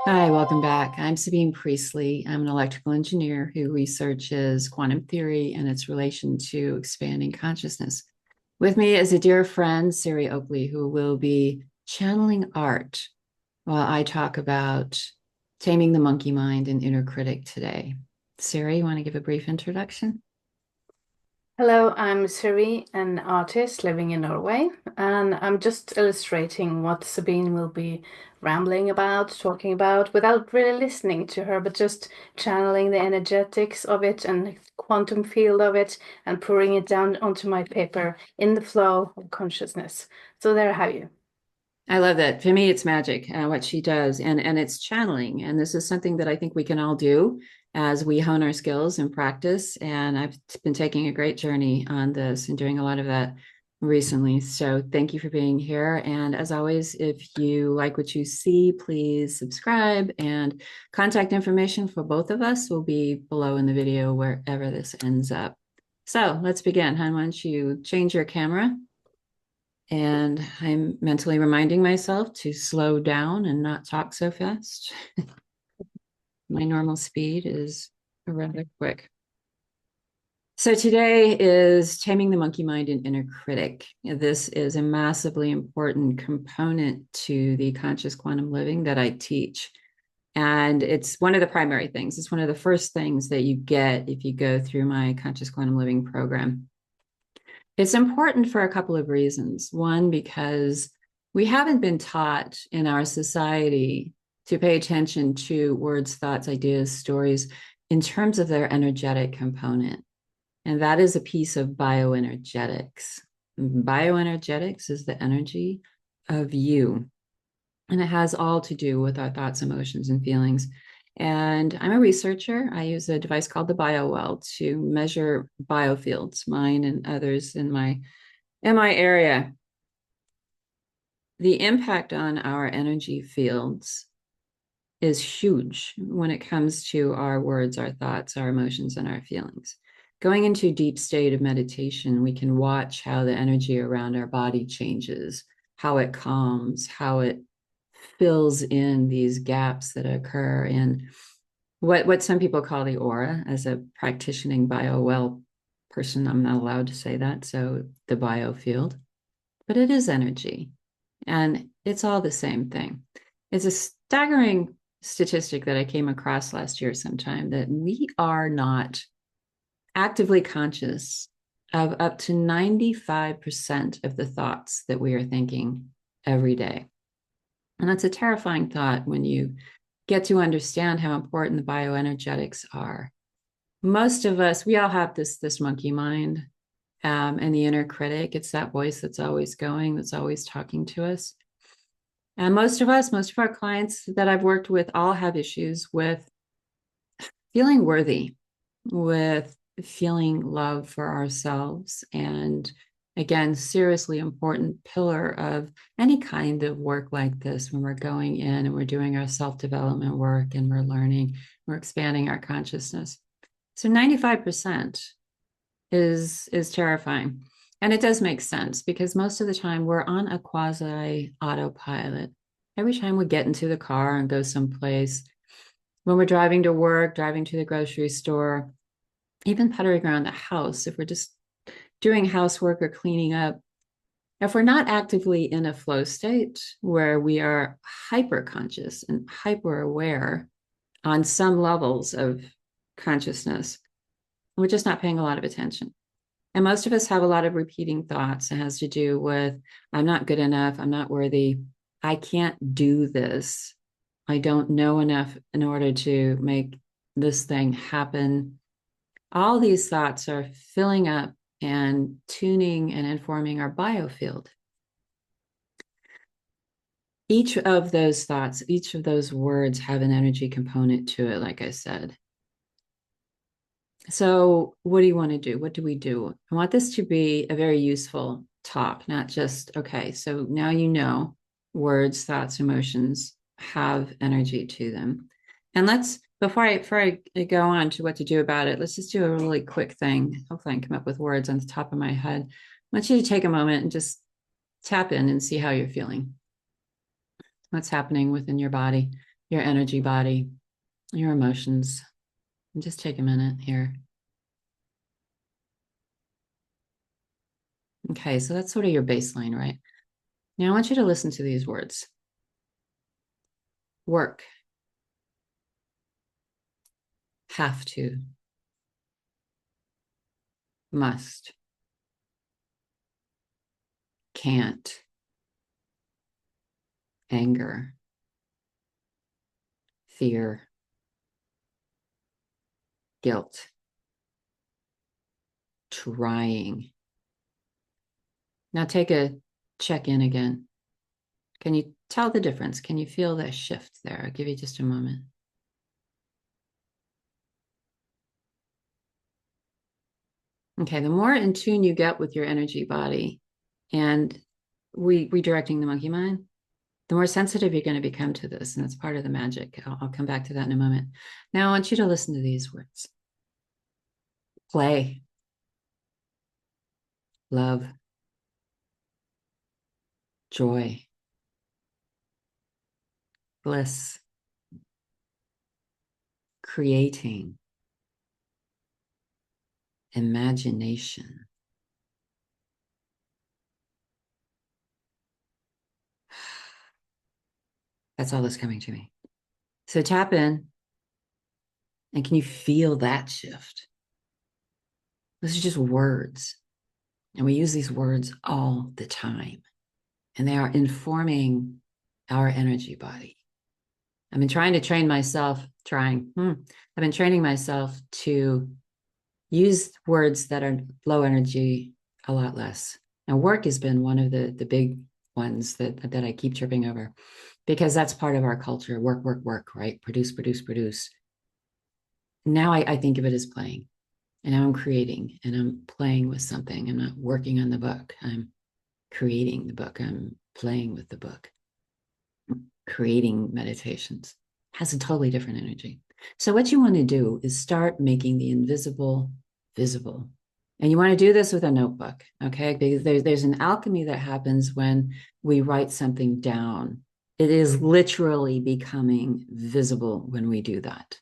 Hi, welcome back. I'm Sabine Priestley. I'm an electrical engineer who researches quantum theory and its relation to expanding consciousness. With me is a dear friend, Siri Oakley, who will be channeling art while I talk about taming the monkey mind and inner critic today. Siri, you want to give a brief introduction? Hello, I'm Siri, an artist living in Norway, and I'm just illustrating what Sabine will be rambling about, talking about, without really listening to her, but just channeling the energetics of it and the quantum field of it and pouring it down onto my paper in the flow of consciousness. So there I have you. I love that. For me, it's magic, what she does, and it's channeling. And this is something that I think we can all do as we hone our skills and practice. And I've been taking a great journey on this and doing a lot of that recently. So thank you for being here. And as always, if you like what you see, please subscribe, and contact information for both of us will be below in the video wherever this ends up. So let's begin. Why don't you change your camera? And I'm mentally reminding myself to slow down and not talk so fast. My normal speed is rather quick. So today is taming the monkey mind and inner critic. This is a massively important component to the conscious quantum living that I teach. And it's one of the primary things. It's one of the first things that you get if you go through my conscious quantum living program. It's important for a couple of reasons. One, because we haven't been taught in our society to pay attention to words, thoughts, ideas, stories in terms of their energetic component. And that is a piece of bioenergetics. Bioenergetics is the energy of you, and it has all to do with our thoughts, emotions, and feelings. And I'm a researcher. I use a device called the BioWell to measure biofields, mine and others in my area. The impact on our energy fields is huge when it comes to our words, our thoughts, our emotions, and our feelings. Going into a deep state of meditation, we can watch how the energy around our body changes, how it calms, how it fills in these gaps that occur in what some people call the aura. As a practicing bio-well person, I'm not allowed to say that. So the biofield, but it is energy, and it's all the same thing. It's a staggering statistic that I came across last year sometime, that we are not actively conscious of up to 95% of the thoughts that we are thinking every day. And that's a terrifying thought when you get to understand how important the bioenergetics are. Most of us, we all have this monkey mind, and the inner critic. It's that voice that's always going, that's always talking to us. And most of our clients that I've worked with all have issues with feeling worthy, with feeling love for ourselves. And again, seriously important pillar of any kind of work like this, when we're going in and we're doing our self-development work and we're learning, we're expanding our consciousness. So 95% is terrifying. And it does make sense, because most of the time we're on a quasi autopilot. Every time we get into the car and go someplace, when we're driving to work, driving to the grocery store, even puttering around the house, if we're just doing housework or cleaning up, if we're not actively in a flow state where we are hyper conscious and hyper aware on some levels of consciousness, we're just not paying a lot of attention. And most of us have a lot of repeating thoughts. It has to do with, I'm not good enough, I'm not worthy, I can't do this, I don't know enough in order to make this thing happen. All these thoughts are filling up and tuning and informing our biofield. Each of those thoughts, each of those words have an energy component to it, like I said. So, what do you want to do? What do we do? I want this to be a very useful talk, not just, okay, so now you know words, thoughts, emotions have energy to them. And before I go on to what to do about it, let's just do a really quick thing. Hopefully, I can come up with words on the top of my head. I want you to take a moment and just tap in and see how you're feeling. What's happening within your body? your energy body, your emotions. And just take a minute here. Okay, so that's sort of your baseline, right? Now I want you to listen to these words. Work, have to, must, can't, anger, fear, guilt, trying. Now take a check in again. Can you tell the difference? Can you feel that shift there? I'll give you just a moment. Okay, the more in tune you get with your energy body and redirecting the monkey mind, the more sensitive you're going to become to this. And it's part of the magic. I'll come back to that in a moment. Now I want you to listen to these words. Play, love, joy, bliss, creating, imagination. That's all that's coming to me. So tap in, and can you feel that shift? This is just words. And we use these words all the time. And they are informing our energy body. I've been trying to train myself, I've been training myself to use words that are low energy a lot less. And work has been one of the big ones that I keep tripping over, because that's part of our culture. Work, work, work, right? Produce, produce, produce. Now I think of it as playing. And now I'm creating and I'm playing with something. I'm not working on the book. I'm creating the book. I'm playing with the book. Creating meditations has a totally different energy. So what you want to do is start making the invisible visible. And you want to do this with a notebook, okay? Because there's an alchemy that happens when we write something down. It is literally becoming visible when we do that.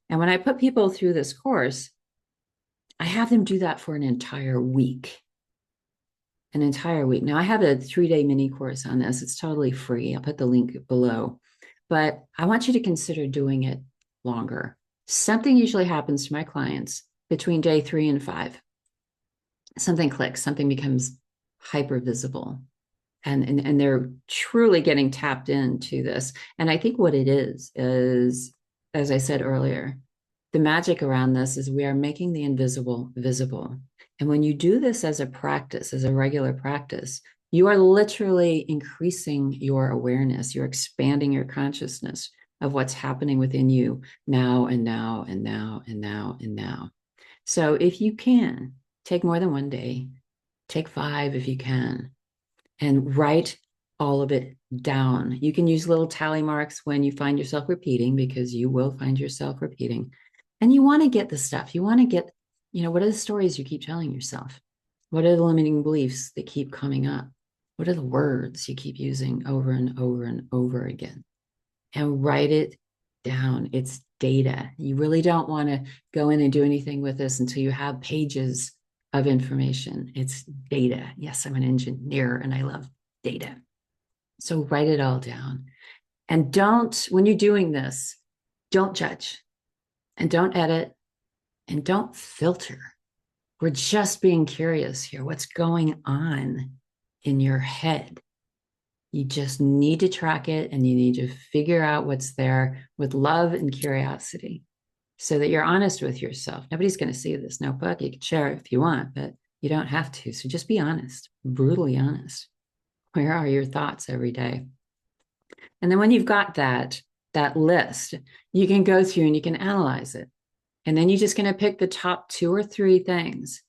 And when I put people through this course, I have them do that for an entire week. An entire week. Now I have a 3-day mini course on this. It's totally free. I'll put the link below. But I want you to consider doing it longer. Something usually happens to my clients between day 3 and 5. Something clicks, something becomes hyper visible. And they're truly getting tapped into this. And I think what it is, as I said earlier, the magic around this is we are making the invisible visible. And when you do this as a practice, as a regular practice, you are literally increasing your awareness. You're expanding your consciousness of what's happening within you now and now and now and now and now. So if you can, take more than one day, take 5 if you can, and write all of it down. You can use little tally marks when you find yourself repeating, because you will find yourself repeating. And you want to get the stuff. You want to get, what are the stories you keep telling yourself? What are the limiting beliefs that keep coming up? What are the words you keep using over and over and over again? And write it down. It's data. You really don't want to go in and do anything with this until you have pages of information. It's data. Yes, I'm an engineer and I love data. So write it all down. And when you're doing this, don't judge and don't edit and don't filter. We're just being curious here. What's going on in your head? You just need to track it and you need to figure out what's there with love and curiosity so that you're honest with yourself. Nobody's going to see this notebook. You can share it if you want, but you don't have to. So just be honest, brutally honest. Where are your thoughts every day? And then when you've got that list, you can go through and you can analyze it. And then you're just going to pick the top 2 or 3 things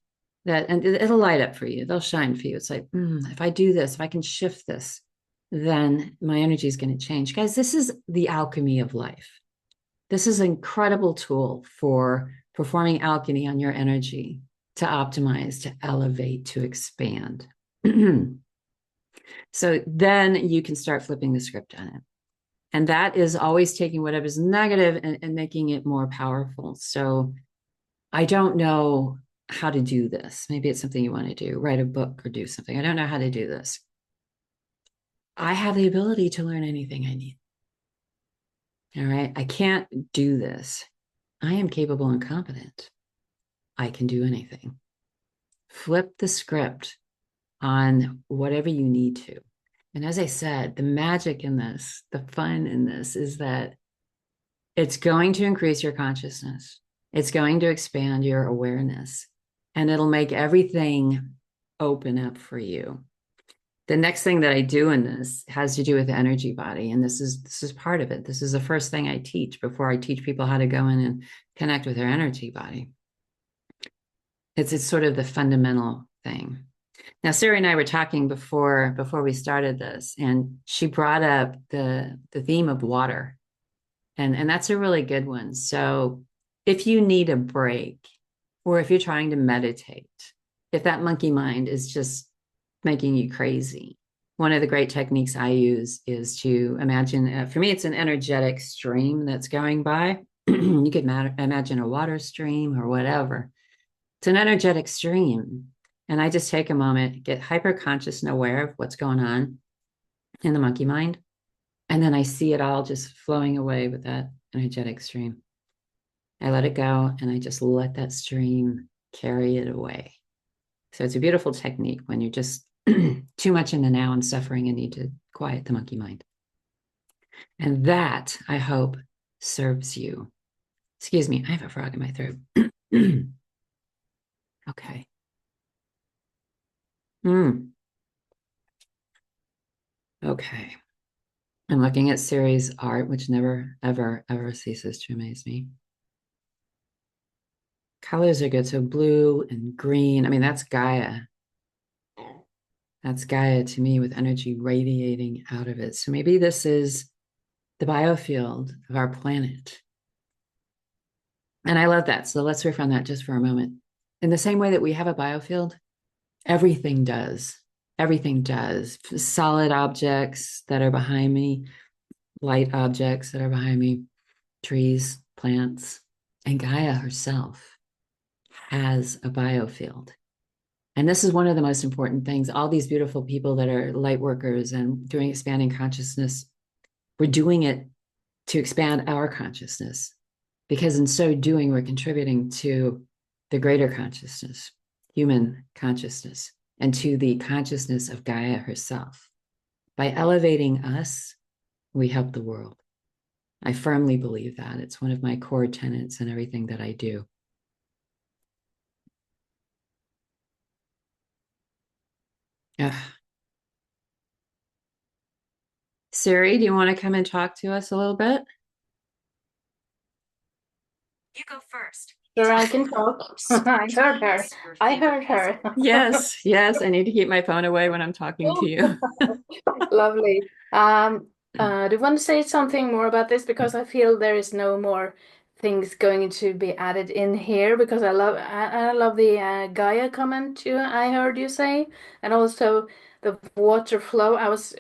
and it'll light up for you. They'll shine for you. It's like, if I do this, if I can shift this, then my energy is going to change. Guys, this is the alchemy of life. This is an incredible tool for performing alchemy on your energy to optimize, to elevate, to expand. So then you can start flipping the script on it. And that is always taking whatever's negative and making it more powerful. So I don't know how to do this. Maybe it's something you want to do, write a book or do something. I don't know how to do this. I have the ability to learn anything I need. All right. I can't do this. I am capable and competent. I can do anything. Flip the script on whatever you need to. And as I said, the magic in this, the fun in this is that it's going to increase your consciousness. It's going to expand your awareness and it'll make everything open up for you. The next thing that I do in this has to do with the energy body. And this is part of it. This is the first thing I teach before I teach people how to go in and connect with their energy body. It's sort of the fundamental thing. Now, Siri and I were talking before we started this, and she brought up the theme of water. And that's a really good one. So if you need a break, or if you're trying to meditate, if that monkey mind is just making you crazy, one of the great techniques I use is to imagine, for me, it's an energetic stream that's going by. You could imagine a water stream or whatever. It's an energetic stream. And I just take a moment, get hyper conscious and aware of what's going on in the monkey mind. And then I see it all just flowing away with that energetic stream. I let it go and I just let that stream carry it away. So it's a beautiful technique when you're just too much in the now and suffering and need to quiet the monkey mind. And that, I hope, serves you. Excuse me, I have a frog in my throat. Okay. Okay. I'm looking at Siri's art, which never, ever, ever ceases to amaze me. Colors are good. So blue and green. I mean, that's Gaia. That's Gaia to me with energy radiating out of it. So maybe this is the biofield of our planet. And I love that. So let's riff on that just for a moment. In the same way that we have a biofield, everything does. Everything does. Solid objects that are behind me, light objects that are behind me, trees, plants, and Gaia herself has a biofield. And this is one of the most important things. All these beautiful people that are light workers and doing expanding consciousness, we're doing it to expand our consciousness, because in so doing, we're contributing to the greater consciousness, human consciousness, and to the consciousness of Gaia herself. By elevating us, we help the world. I firmly believe that. It's one of my core tenets in everything that I do. Ugh. Siri, do you want to come and talk to us a little bit? You go first. Sure, I can talk. I heard her. I heard her. Yes, yes. I need to keep my phone away when I'm talking to you. Lovely. Do you want to say something more about this? Because I feel there is no more things going to be added in here because I love the Gaia comment I heard you say, and also the water flow. I was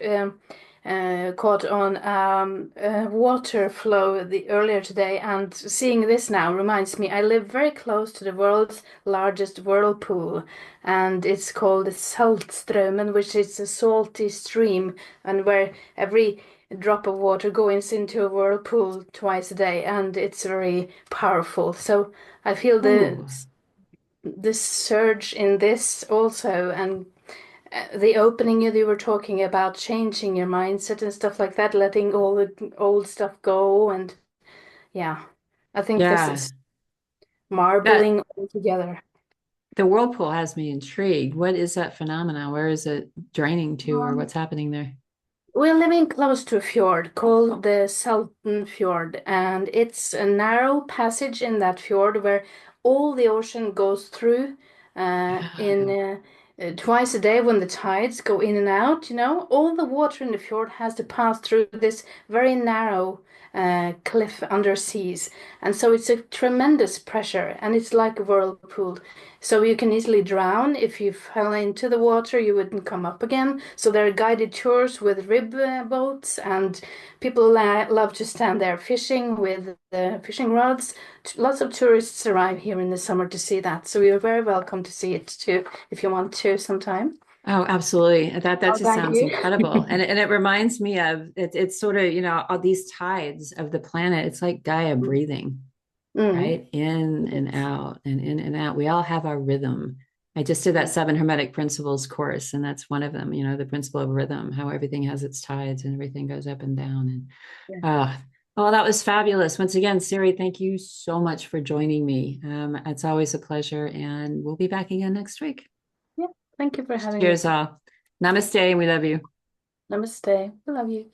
caught on water flow the earlier today, and seeing this now reminds me I live very close to the world's largest whirlpool, and it's called the Saltströmmen, which is a salty stream, and where every drop of water goes into a whirlpool twice a day, and it's very powerful. So I feel Ooh, the surge in this also, and the opening you were talking about changing your mindset and stuff like that, letting all the old stuff go, and yeah, I think this yeah. is That marbling all together. the whirlpool has me intrigued. What is that phenomenon? Where is it draining to, or what's happening there? We're living close to a fjord called the Salten Fjord, and it's a narrow passage in that fjord where all the ocean goes through in Oh, twice a day when the tides go in and out. All the water in the fjord has to pass through this very narrow cliff under seas. And so it's a tremendous pressure and it's like a whirlpool. So you can easily drown. If you fell into the water, you wouldn't come up again. So there are guided tours with rib boats, and people love to stand there fishing with fishing rods. Lots of tourists arrive here in the summer to see that. So you're very welcome to see it too if you want to sometime. Oh, absolutely. That Oh, just thank sounds you. incredible. And it reminds me of it's sort of, all these tides of the planet. It's like Gaia breathing, Mm. right? In and out and in and out. We all have our rhythm. I just did that seven hermetic principles course, and that's one of them, the principle of rhythm, how everything has its tides and everything goes up and down. And Yeah. oh, that was fabulous. Once again, Siri, thank you so much for joining me. It's always a pleasure, and we'll be back again next week. Yeah. Thank you for having me. Cheers all. Namaste. We love you. Namaste. I love you.